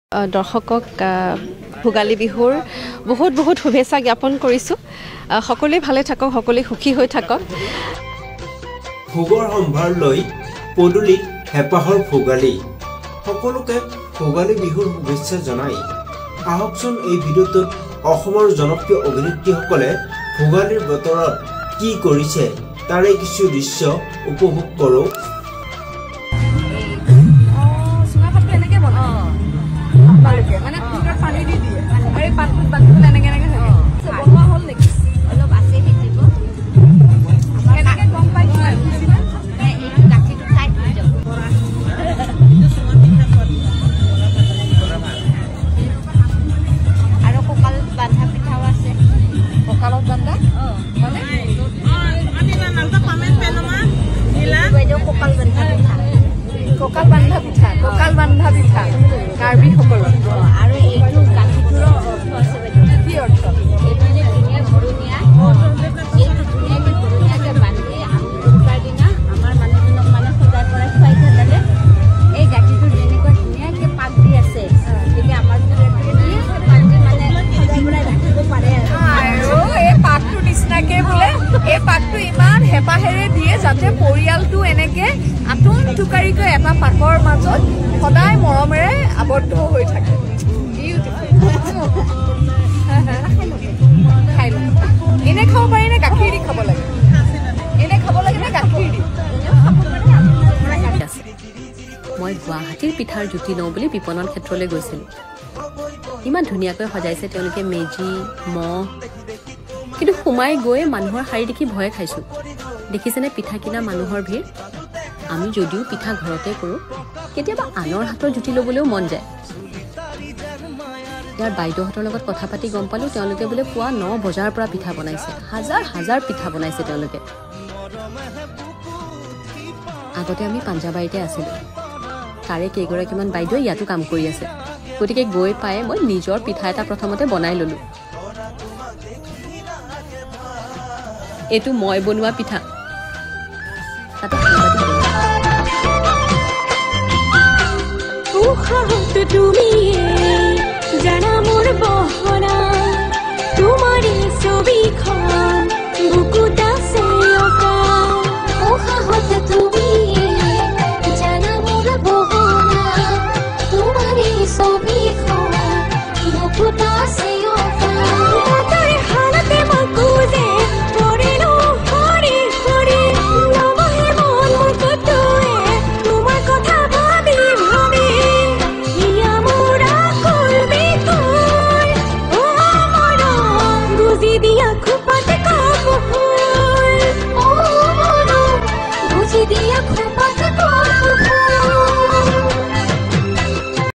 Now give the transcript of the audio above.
দৰ্শকক ভোগালী বিহুৰ বহুত বহুত শুভেচ্ছা জ্ঞাপন কৰিছোঁ। সকলোৱে ভালে থাকক, সকলোৱে সুখী হৈ থাকক। ভোগৰ সম্ভাৰ লৈ পদূলিত হেঁপাহৰ ভোগালী। সকলোকে ভোগালী বিহুৰ শুভেচ্ছা জনাই আহকচোন এই ভিডিঅ'টোত অসমৰ জনপ্ৰিয় অভিনেত্ৰীসকলে ভোগালীৰ বতৰত কি কৰিছে তাৰে কিছু দৃশ্য উপভোগ কৰোঁ। কঁকাল বান্ধা পিঠা কাৰ্বিসকলৰ আৰু এইটো গাঁঠিটোৰ অৰ্থ আছে কি অৰ্থ? এইটো যে ধুনীয়া ঘূৰণীয়া এইটো ধুনীয়াকৈ ঘূৰণীয়াকৈ বান্ধি আমি উৰুকাৰ দিনা আমাৰ মানুহজনক মানে সজাই পৰাই খুৱাই থাকালে এই গাঁঠিটো যেনেকৈ ধুনীয়াকৈ পাক দি আছে গতিকে আমাৰ পাক দি মানে সজাই পৰাই ৰাখিব পাৰে আৰু এই পাকটোৰ নিচিনাকৈ বোলে এই পাকটো ইমান হেঁপাহেৰে দিয়ে যাতে পৰিয়ালটো এনেকৈ আতোন টুকাৰিকৈ এটা পাকৰ মাজত সদায় মৰমেৰে আবদ্ধ হৈ থাকে। এনে খাব পাৰি নে গাখীৰ দি খাব লাগে? এনে খাব লাগে নে গাখীৰ দি? মই গুৱাহাটীৰ পিঠাৰ জুতি লওঁ বুলি বিপণন ক্ষেত্ৰলৈ গৈছিলোঁ। ইমান ধুনীয়াকৈ সজাইছে তেওঁলোকে মেজি, মহ, কিন্তু সোমাই গৈ মানুহৰ শাৰী দেখি ভয়ে খাইছোঁ। দেখিছেনে পিঠা কিনা মানুহৰ ভিৰ? আমি যদিও পিঠা ঘৰতে কৰোঁ, কেতিয়াবা আনৰ হাতৰ জুতি ল'বলৈও মন যায়। ইয়াৰ বাইদেউহঁতৰ লগত কথা পাতি গম পালোঁ তেওঁলোকে বোলে পুৱা 9 বজাৰ পৰা পিঠা বনাইছে। হাজাৰ হাজাৰ পিঠা বনাইছে তেওঁলোকে। আগতে আমি পাঞ্জাবাৰীতে আছিলোঁ, তাৰে কেইগৰাকীমান বাইদেৱে ইয়াতো কাম কৰি আছে। গতিকে গৈ পাই মই নিজৰ পিঠা এটা প্ৰথমতে বনাই ল'লোঁ। এইটো মই বনোৱা পিঠা। তুমি জানা মোৰ বহনা তোমাৰে ছবিখন বুকুত আছে অকা উশাহত তুমি জানা মোৰ বহনা তোমাৰে ছবিখন বুকুত আছে অকা তাৰে হালতে মই খুঁজে পৰিলো হৰি হৰি নবহে মন মোৰ কতোৱে তোমাৰ কথা ভাবি ভাবি দিয়া